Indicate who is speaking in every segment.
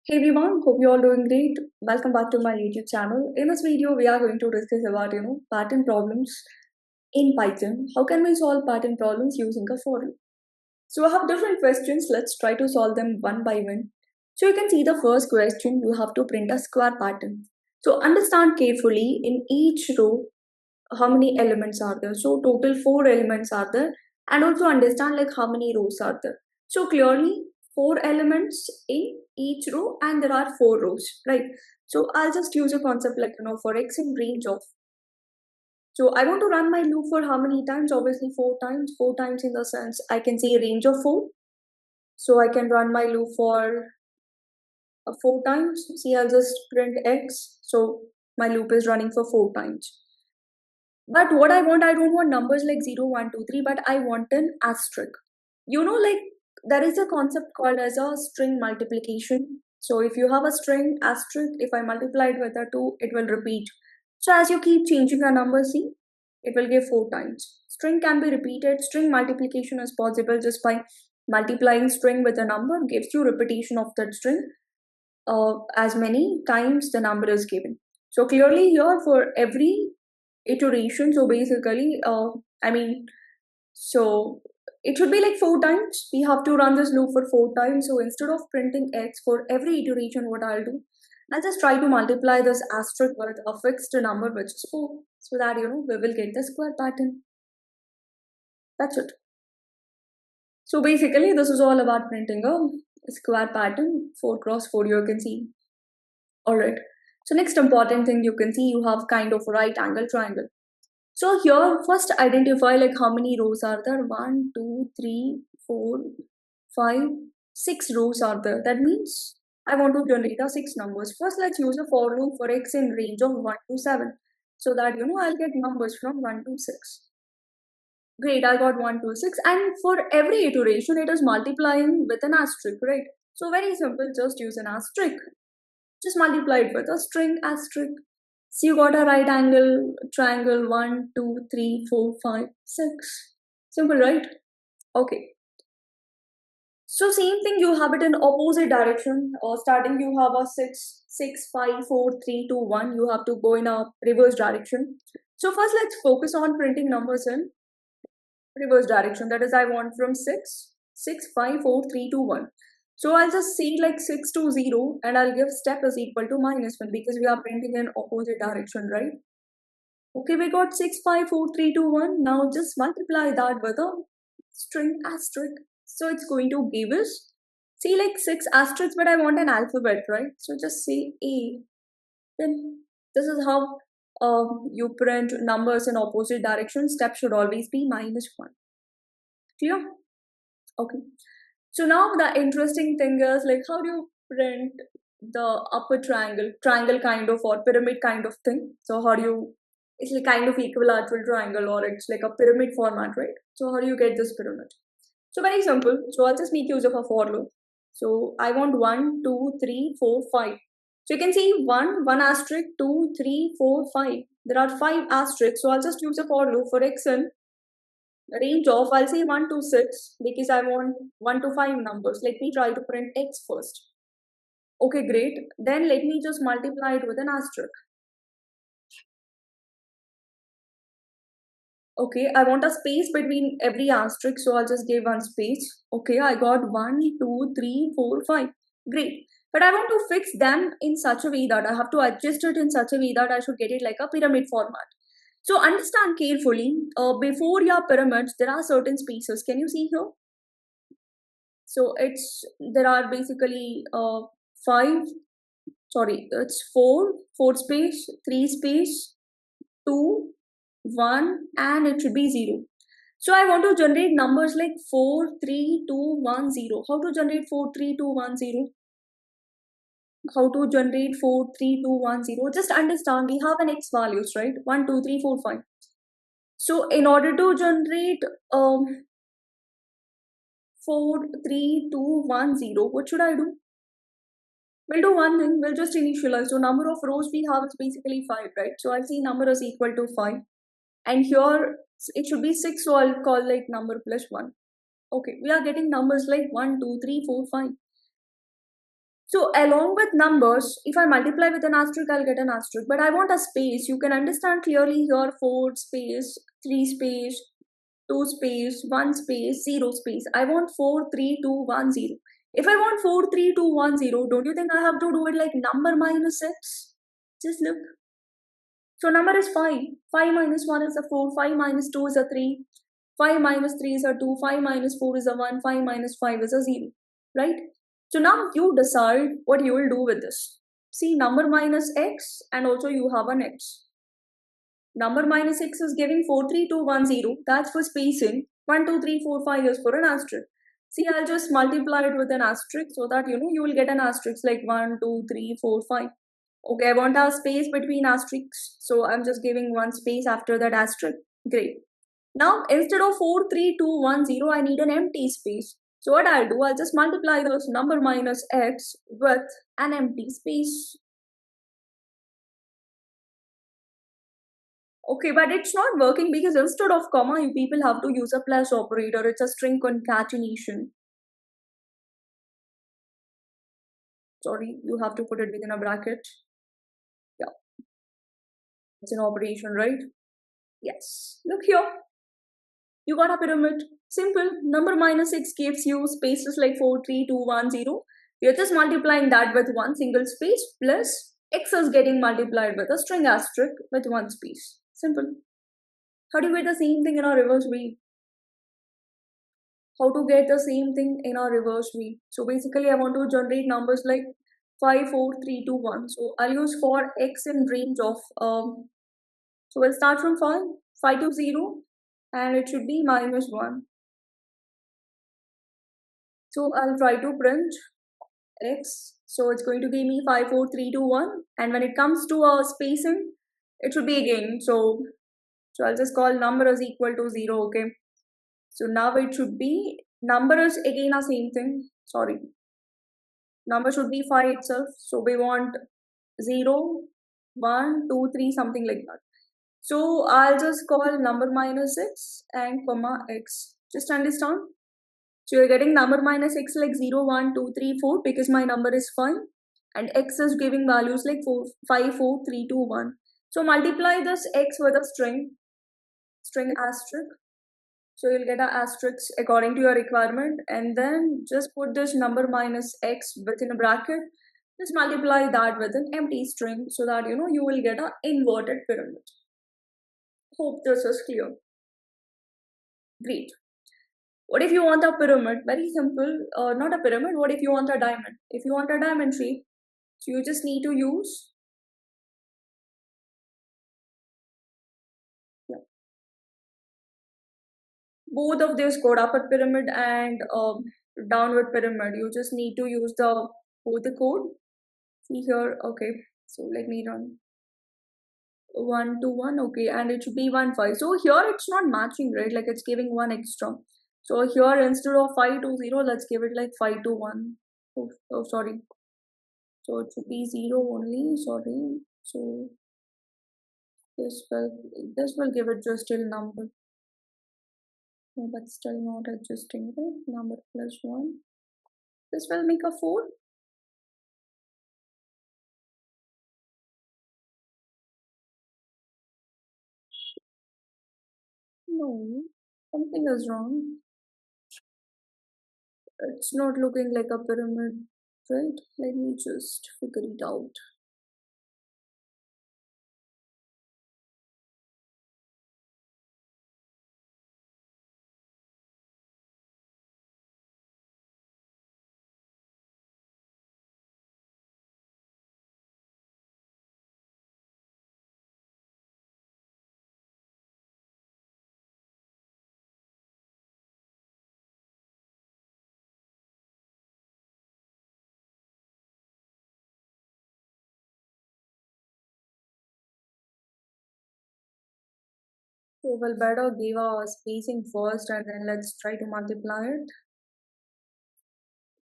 Speaker 1: Hey everyone, hope you all doing great. Welcome back to my YouTube channel. In this video, we are going to discuss about pattern problems in Python. How can we solve pattern problems using a for loop? So I have different questions. Let's try to solve them one by one. So you can see the first question. You have to print a square pattern. So understand carefully in each row how many elements are there. So total 4 elements are there, and also understand like how many rows are there. So clearly 4 elements in each row and there are 4 rows, right? So I'll just use a concept like for x in range of. So I want to run my loop for how many times? Obviously 4 times. 4 times in the sense I can say a range of 4. So I can run my loop for 4 times. See, I'll just print x. So my loop is running for 4 times. But what I don't want numbers like 0, 1, 2, 3, but I want an asterisk. Like there is a concept called as a string multiplication. So if you have a string asterisk, if I multiply it with a 2, it will repeat. So as you keep changing the number, see, it will give 4 times. String can be repeated. String multiplication is possible just by multiplying string with a number, gives you repetition of that string as many times the number is given. So clearly here for every iteration, so basically so it should be like 4 times. We have to run this loop for 4 times. So instead of printing x for every iteration, what I'll do, I'll just try to multiply this asterisk with a fixed number which is 4, so that we will get the square pattern. That's it. So basically this is all about printing a square pattern. 4 cross 4, you can see. Alright, so next important thing, you can see you have kind of right angle triangle. So here first identify like how many rows are there. 1, 2, 3, 4, 5, 6 rows are there. That means I want to generate a 6 numbers. First let's use a for loop for x in range of 1 to 7. So that I'll get numbers from 1 to 6. Great, I got 1 to 6, and for every iteration it is multiplying with an asterisk, right? So very simple, just use an asterisk. Just multiply it with a string asterisk. So you got a right angle triangle 1, 2, 3, 4, 5, 6. Simple, right? Okay. So same thing, you have it in opposite direction. Or starting you have a 6, 6, 5, 4, 3, 2, 1. You have to go in a reverse direction. So first let's focus on printing numbers in reverse direction. That is, I want from 6, 6, 5, 4, 3, 2, 1. So I'll just see like 6 to 0 and I'll give step is equal to -1 because we are printing in opposite direction, right? Okay, we got 6, 5, 4, 3, 2, 1. Now just multiply that with a string asterisk. So it's going to give us, see like 6 asterisks, but I want an alphabet, right? So just say A. Then this is how you print numbers in opposite direction. Step should always be -1. Clear? Okay. So now the interesting thing is like how do you print the upper triangle kind of or pyramid kind of thing. So how do you, it's like kind of equilateral triangle or it's like a pyramid format, right? So how do you get this pyramid? So very simple. So I'll just make use of a for loop. So I want 1, 2, 3, 4, 5. So you can see 1 asterisk, 2, 3, 4, 5. There are 5 asterisks. So I'll just use a for loop for x in range of, I'll say 1 to 6 because I want 1 to 5 numbers. Let me try to print x first. Okay, great. Then let me just multiply it with an asterisk. Okay, I want a space between every asterisk, so I'll just give one space. Okay, I got 1, 2, 3, 4, 5. Great. But I want to fix them in such a way that I have to adjust it in such a way that I should get it like a pyramid format. So understand carefully, before your pyramids, there are certain spaces. Can you see here? So there are basically 5, sorry, it's 4 space, 3 space, 2, 1, and it should be 0. So I want to generate numbers like 4, 3, 2, 1, 0. How to generate 4, 3, 2, 1, 0? How to generate 4, 3, 2, 1, 0? Just understand we have an x values, right? 1, 2, 3, 4, 5. So in order to generate 4, 3, 2, 1, 0, what should I do? We'll do one thing, we'll just initialize. So number of rows we have is basically 5, right? So I'll see number is equal to 5. And here it should be 6, so I'll call like number plus 1. Okay, we are getting numbers like 1, 2, 3, 4, 5. So along with numbers, if I multiply with an asterisk, I'll get an asterisk. But I want a space. You can understand clearly here 4 space, 3 space, 2 space, 1 space, 0 space. I want 4, 3, 2, 1, 0. If I want 4, 3, 2, 1, 0, don't you think I have to do it like number minus x? Just look. So number is 5. 5 minus 1 is a 4. 5 minus 2 is a 3. 5 minus 3 is a 2. 5 minus 4 is a 1. 5 minus 5 is a 0. Right? So now you decide what you will do with this. See, number minus x and also you have an x. Number minus x is giving 4, 3, 2, 1, 0. That's for spacing. 1, 2, 3, 4, 5 is for an asterisk. See, I'll just multiply it with an asterisk so that you will get an asterisk like 1, 2, 3, 4, 5. Okay, I want a space between asterisks. So I'm just giving one space after that asterisk. Great. Now, instead of 4, 3, 2, 1, 0, I need an empty space. So what I'll do, I'll just multiply those number minus x with an empty space. Okay, but it's not working because instead of comma, you people have to use a plus operator. It's a string concatenation. Sorry, you have to put it within a bracket. Yeah, it's an operation, right? Yes. Look here. You got a pyramid. Simple. Number minus 6 gives you spaces like 4, 3, 2, 1, 0. You're just multiplying that with one single space plus x is getting multiplied with a string asterisk with one space. Simple. How do you get the same thing in a reverse way? How to get the same thing in a reverse way? So basically I want to generate numbers like 5, 4, 3, 2, 1. So I'll use for x in range of so we'll start from 5, 5 to 0 and it should be minus 1. So I'll try to print x. So it's going to give me 5, 4, 3, 2, 1. And when it comes to a spacing, it should be again. So I'll just call number is equal to 0. Okay. So now it should be number is again a same thing. Sorry. Number should be 5 itself. So we want 0, 1, 2, 3, something like that. So I'll just call number minus 6 and comma x. Just understand? So you're getting number minus x like 0, 1, 2, 3, 4 because my number is 5 and x is giving values like 4, 5, 4, 3, 2, 1. So multiply this x with a string asterisk. So you'll get an asterisk according to your requirement and then just put this number minus x within a bracket. Just multiply that with an empty string so that you will get an inverted pyramid. Hope this is clear. Great. What if you want a pyramid? Very simple. Not a pyramid. What if you want a diamond? If you want a diamond shape, so you just need to use both of these code, upper pyramid and downward pyramid. You just need to use both the code. See here. Okay. So let me run 1 to 1. Okay, and it should be 1 5. So here it's not matching, right? Like it's giving one extra. So here instead of 5 to 0, let's give it like 5 to 1. Oh, sorry. So it should be 0 only. Sorry. So this will give it just till number. No, but still not adjusting, right? Number plus 1. This will make a 4. No, something is wrong. It's not looking like a pyramid, right? Let me just figure it out. So we'll better give a spacing first and then let's try to multiply it.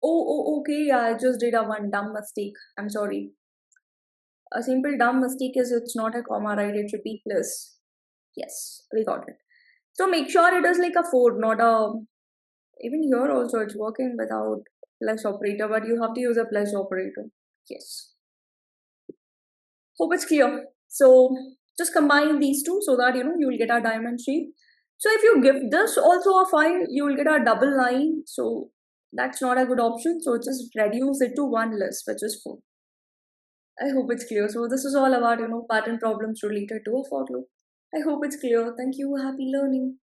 Speaker 1: Okay, yeah, I just did a one dumb mistake. I'm sorry. A simple dumb mistake is it's not a comma, right? It should be plus. Yes, we got it. So make sure it is like a 4, not a. Even here also it's working without plus operator, but you have to use a plus operator. Yes. Hope it's clear. So just combine these two so that you will get a diamond shape. So if you give this also a file, you will get a double line. So that's not a good option. So just reduce it to one list, which is 4. I hope it's clear. So this is all about pattern problems related to a for loop. I hope it's clear. Thank you. Happy learning.